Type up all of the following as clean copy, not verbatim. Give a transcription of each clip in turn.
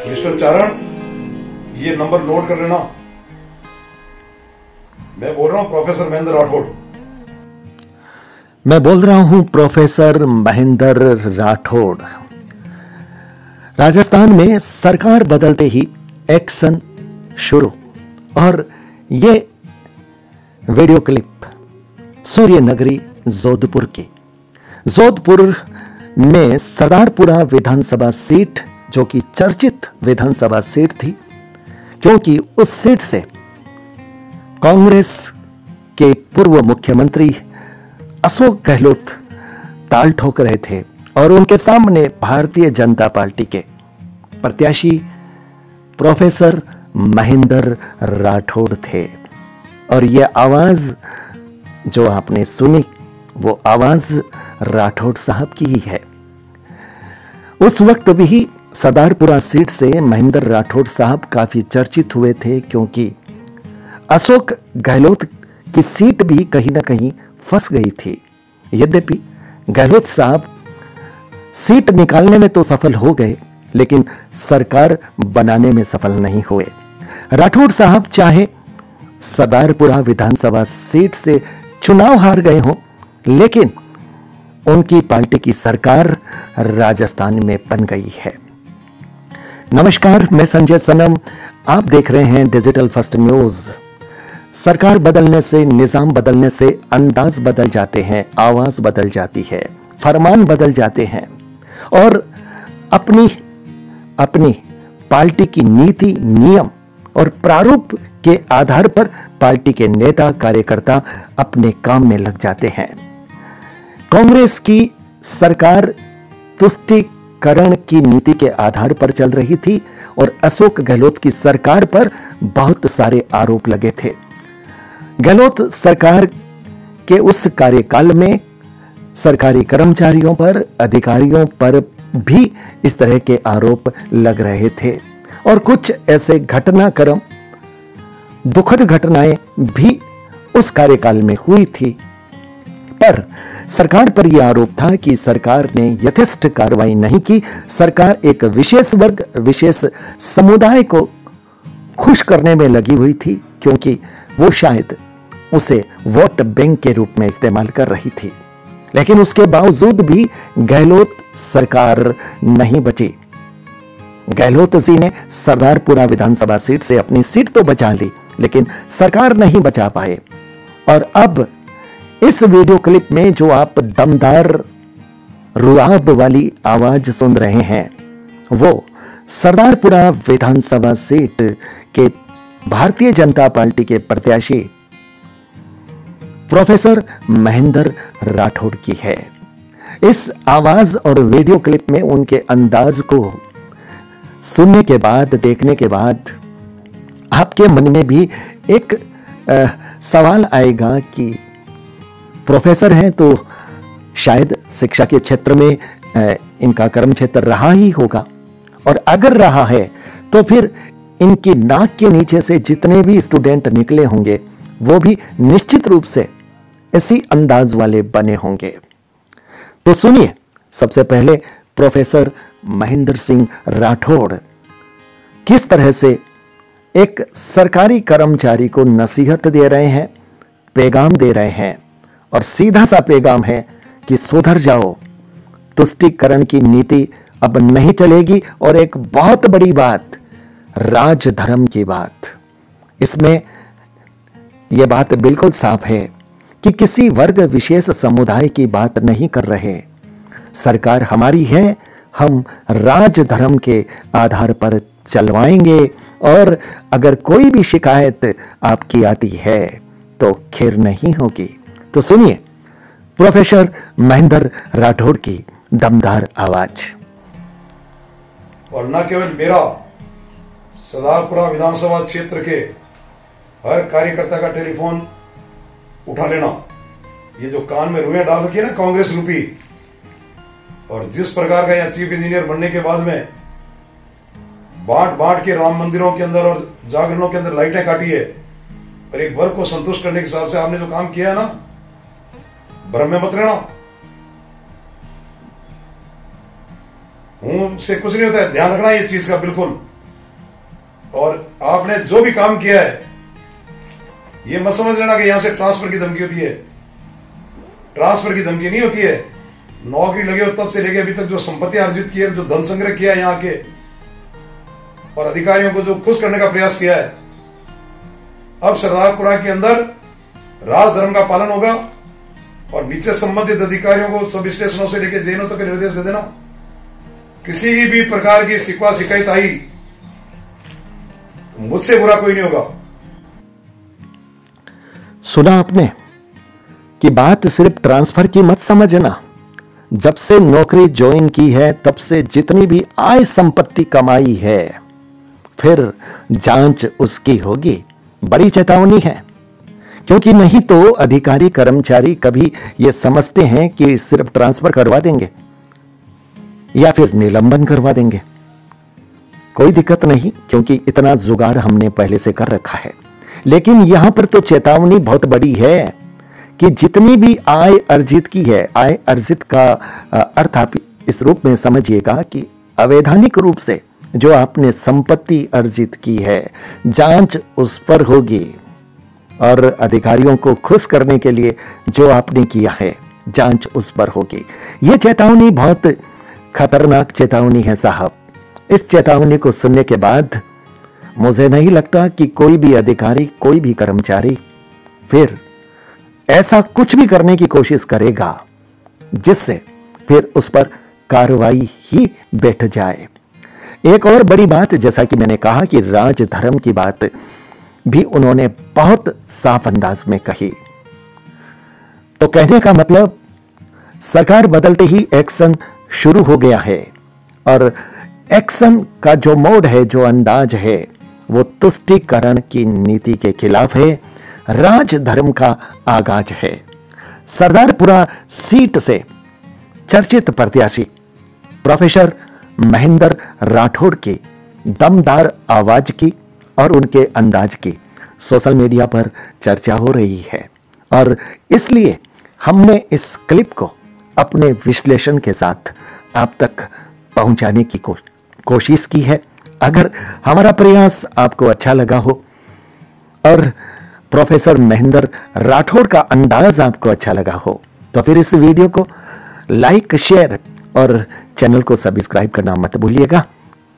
Mister चारण, ये number note कर लेना। मैं बोल रहा हूं प्रोफेसर महेंद्र राठौड़। मैं बोल रहा हूं प्रोफेसर महेंद्र राठौड़। राजस्थान में सरकार बदलते ही एक्शन शुरू, और ये वीडियो क्लिप सूर्य नगरी जोधपुर की। जोधपुर में सरदारपुरा विधानसभा सीट, जो कि चर्चित विधानसभा सीट थी, क्योंकि उस सीट से कांग्रेस के पूर्व मुख्यमंत्री अशोक गहलोत ताल ठोक रहे थे और उनके सामने भारतीय जनता पार्टी के प्रत्याशी प्रोफेसर महेंद्र राठौड़ थे। और यह आवाज जो आपने सुनी, वो आवाज राठौड़ साहब की ही है। उस वक्त भी सरदारपुरा सीट से महेंद्र राठौड़ साहब काफी चर्चित हुए थे, क्योंकि अशोक गहलोत की सीट भी कहीं ना कहीं फंस गई थी। यद्यपि गहलोत साहब सीट निकालने में तो सफल हो गए, लेकिन सरकार बनाने में सफल नहीं हुए। राठौड़ साहब चाहे सरदारपुरा विधानसभा सीट से चुनाव हार गए हों, लेकिन उनकी पार्टी की सरकार राजस्थान में बन गई है। नमस्कार, मैं संजय सनम, आप देख रहे हैं डिजिटल फर्स्ट न्यूज। सरकार बदलने से, निजाम बदलने से अंदाज बदल जाते हैं, आवाज बदल जाती है, फरमान बदल जाते हैं, और अपनी पार्टी की नीति, नियम और प्रारूप के आधार पर पार्टी के नेता कार्यकर्ता अपने काम में लग जाते हैं। कांग्रेस की सरकार तुष्टीकरण की नीति के आधार पर चल रही थी और अशोक गहलोत की सरकार पर बहुत सारे आरोप लगे थे। गहलोत सरकार के उस कार्यकाल में सरकारी कर्मचारियों पर, अधिकारियों पर भी इस तरह के आरोप लग रहे थे, और कुछ ऐसे घटनाक्रम, दुखद घटनाएं भी उस कार्यकाल में हुई थी। पर सरकार पर यह आरोप था कि सरकार ने यथेष्ट कार्रवाई नहीं की। सरकार एक विशेष वर्ग, विशेष समुदाय को खुश करने में लगी हुई थी, क्योंकि वो शायद उसे वोट बैंक के रूप में इस्तेमाल कर रही थी। लेकिन उसके बावजूद भी गहलोत सरकार नहीं बची। गहलोत जी ने सरदारपुरा विधानसभा सीट से अपनी सीट तो बचा ली, लेकिन सरकार नहीं बचा पाए। और अब इस वीडियो क्लिप में जो आप दमदार रुआब वाली आवाज सुन रहे हैं, वो सरदारपुरा विधानसभा सीट के भारतीय जनता पार्टी के प्रत्याशी प्रोफेसर महेंद्र राठौड़ की है। इस आवाज और वीडियो क्लिप में उनके अंदाज को सुनने के बाद, देखने के बाद आपके मन में भी एक सवाल आएगा कि प्रोफेसर हैं तो शायद शिक्षा के क्षेत्र में इनका कर्म क्षेत्र रहा ही होगा, और अगर रहा है तो फिर इनकी नाक के नीचे से जितने भी स्टूडेंट निकले होंगे वो भी निश्चित रूप से इसी अंदाज वाले बने होंगे। तो सुनिए, सबसे पहले प्रोफेसर महेंद्र सिंह राठौड़ किस तरह से एक सरकारी कर्मचारी को नसीहत दे रहे हैं, पैगाम दे रहे हैं, और सीधा सा पैगाम है कि सुधर जाओ, तुष्टीकरण की नीति अब नहीं चलेगी। और एक बहुत बड़ी बात, राजधर्म की बात। इसमें यह बात बिल्कुल साफ है कि किसी वर्ग विशेष समुदाय की बात नहीं कर रहे। सरकार हमारी है, हम राजधर्म के आधार पर चलवाएंगे, और अगर कोई भी शिकायत आपकी आती है तो खैर नहीं होगी। तो सुनिए प्रोफेसर महेंद्र राठौड़ की दमदार आवाज। और न केवल मेरा, सरदारपुरा विधानसभा क्षेत्र के हर कार्यकर्ता का टेलीफोन उठा लेना। ये जो कान में रुइयां डाल रखी है ना कांग्रेस रूपी, और जिस प्रकार का यहाँ चीफ इंजीनियर बनने के बाद में बांट बांट के राम मंदिरों के अंदर और जागरणों के अंदर लाइटें काटी है, और एक वर्ग को संतुष्ट करने के हिसाब से आपने जो काम किया है ना, भ्रम में मत रहना। हूं से कुछ नहीं होता है, ध्यान रखना ये चीज का बिल्कुल। और आपने जो भी काम किया है, ये मत समझ लेना कि यहां से ट्रांसफर की धमकी होती है। ट्रांसफर की धमकी नहीं होती है। नौकरी लगे हो तब से लेके अभी तक जो संपत्ति अर्जित की है, जो धन संग्रह किया है यहाँ के, और अधिकारियों को जो खुश करने का प्रयास किया है, अब सरदारपुरा के अंदर राजधर्म का पालन होगा और नीचे संबंधित अधिकारियों को सब स्टेशनों से लेकर जेलों तक निर्देश दे देना, किसी भी प्रकार की शिकवा शिकायत आई, मुझसे बुरा कोई नहीं होगा। सुना आपने कि बात सिर्फ ट्रांसफर की मत समझना। जब से नौकरी ज्वाइन की है तब से जितनी भी आय संपत्ति कमाई है, फिर जांच उसकी होगी। बड़ी चेतावनी है, क्योंकि नहीं तो अधिकारी कर्मचारी कभी ये समझते हैं कि सिर्फ ट्रांसफर करवा देंगे या फिर निलंबन करवा देंगे। कोई दिक्कत नहीं, क्योंकि इतना जुगाड़ हमने पहले से कर रखा है। लेकिन यहां पर तो चेतावनी बहुत बड़ी है कि जितनी भी आय अर्जित की है, आय अर्जित का अर्थ आप इस रूप में समझिएगा कि अवैधानिक रूप से जो आपने संपत्ति अर्जित की है, जांच उस पर होगी। और अधिकारियों को खुश करने के लिए जो आपने किया है, जांच उस पर होगी। यह चेतावनी बहुत खतरनाक चेतावनी है साहब। इस चेतावनी को सुनने के बाद मुझे नहीं लगता कि कोई भी अधिकारी, कोई भी कर्मचारी फिर ऐसा कुछ भी करने की कोशिश करेगा जिससे फिर उस पर कार्रवाई ही बैठ जाए। एक और बड़ी बात, जैसा कि मैंने कहा कि राजधर्म की बात भी उन्होंने बहुत साफ अंदाज में कही। तो कहने का मतलब सरकार बदलते ही एक्शन शुरू हो गया है, और एक्शन का जो मोड है, जो अंदाज है, वो तुष्टीकरण की नीति के खिलाफ है, राजधर्म का आगाज है। सरदारपुरा सीट से चर्चित प्रत्याशी प्रोफेसर महेंद्र राठौड़ की दमदार आवाज की और उनके अंदाज की सोशल मीडिया पर चर्चा हो रही है, और इसलिए हमने इस क्लिप को अपने विश्लेषण के साथ आप तक पहुंचाने की कोशिश की है। अगर हमारा प्रयास आपको अच्छा लगा हो और प्रोफेसर महेंद्र राठौड़ का अंदाज आपको अच्छा लगा हो, तो फिर इस वीडियो को लाइक, शेयर और चैनल को सब्सक्राइब करना मत भूलिएगा।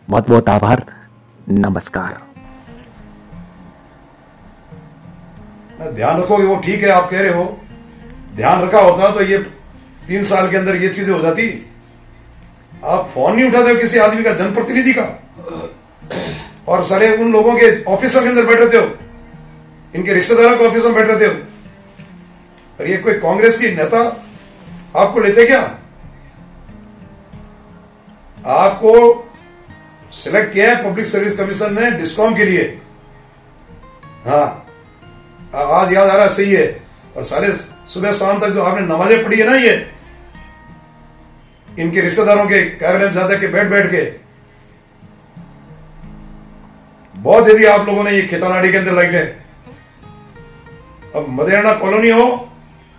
बहुत बहुत आभार। नमस्कार। ध्यान रखोगे वो ठीक है, आप कह रहे हो, ध्यान रखा होता तो ये 3 साल के अंदर ये चीजें हो जाती। आप फोन नहीं उठाते हो किसी आदमी का, जनप्रतिनिधि का, और सारे उन लोगों के ऑफिसों के अंदर बैठ रहते हो, इनके रिश्तेदारों के ऑफिसों में बैठ रहते हो, और ये कोई कांग्रेस की नेता आपको लेते क्या? आपको सिलेक्ट किया है पब्लिक सर्विस कमीशन ने डिस्कॉम के लिए। हाँ, आज याद आ रहा है, सही है। और सारे सुबह शाम तक जो आपने नमाजें पढ़ी है ना, ये इनके रिश्तेदारों के कार्यालय में जाते के बैठ के बहुत यदि आप लोगों ने ये खेतानाडी के अंदर लाइटें। अब मदेरणा कॉलोनी हो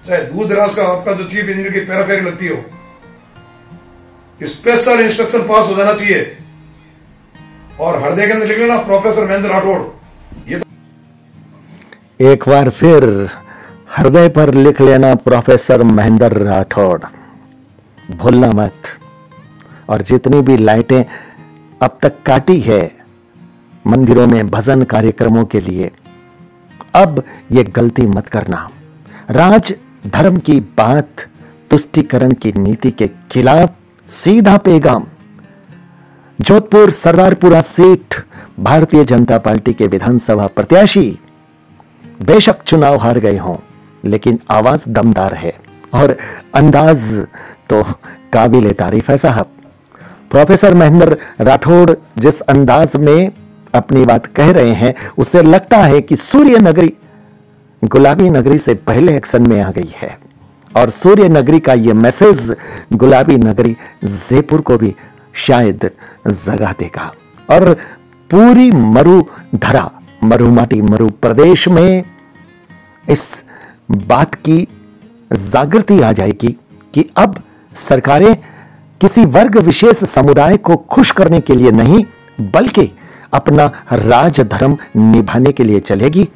चाहे दूर दराज का आपका जो चीफ इंजीनियर की पैराफेरी लगती हो, स्पेशल इंस्ट्रक्शन पास हो जाना चाहिए, और हृदय के अंदर लिख लेना प्रोफेसर महेंद्र राठौड़। ये तो एक बार फिर हृदय पर लिख लेना प्रोफेसर महेंद्र राठौड़, भूलना मत। और जितनी भी लाइटें अब तक काटी है मंदिरों में भजन कार्यक्रमों के लिए, अब ये गलती मत करना। राज धर्म की बात, तुष्टीकरण की नीति के खिलाफ सीधा पैगाम। जोधपुर सरदारपुरा सीट भारतीय जनता पार्टी के विधानसभा प्रत्याशी बेशक चुनाव हार गए हों, लेकिन आवाज दमदार है और अंदाज तो काबिल तारीफ है साहब। प्रोफेसर महेंद्र राठौड़ जिस अंदाज में अपनी बात कह रहे हैं, उससे लगता है कि सूर्य नगरी गुलाबी नगरी से पहले एक्शन में आ गई है, और सूर्य नगरी का यह मैसेज गुलाबी नगरी जयपुर को भी शायद जगा देगा, और पूरी मरुधरा, मरुमाटी, मरु प्रदेश में इस बात की जागृति आ जाएगी कि अब सरकारें किसी वर्ग विशेष समुदाय को खुश करने के लिए नहीं, बल्कि अपना राजधर्म निभाने के लिए चलेगी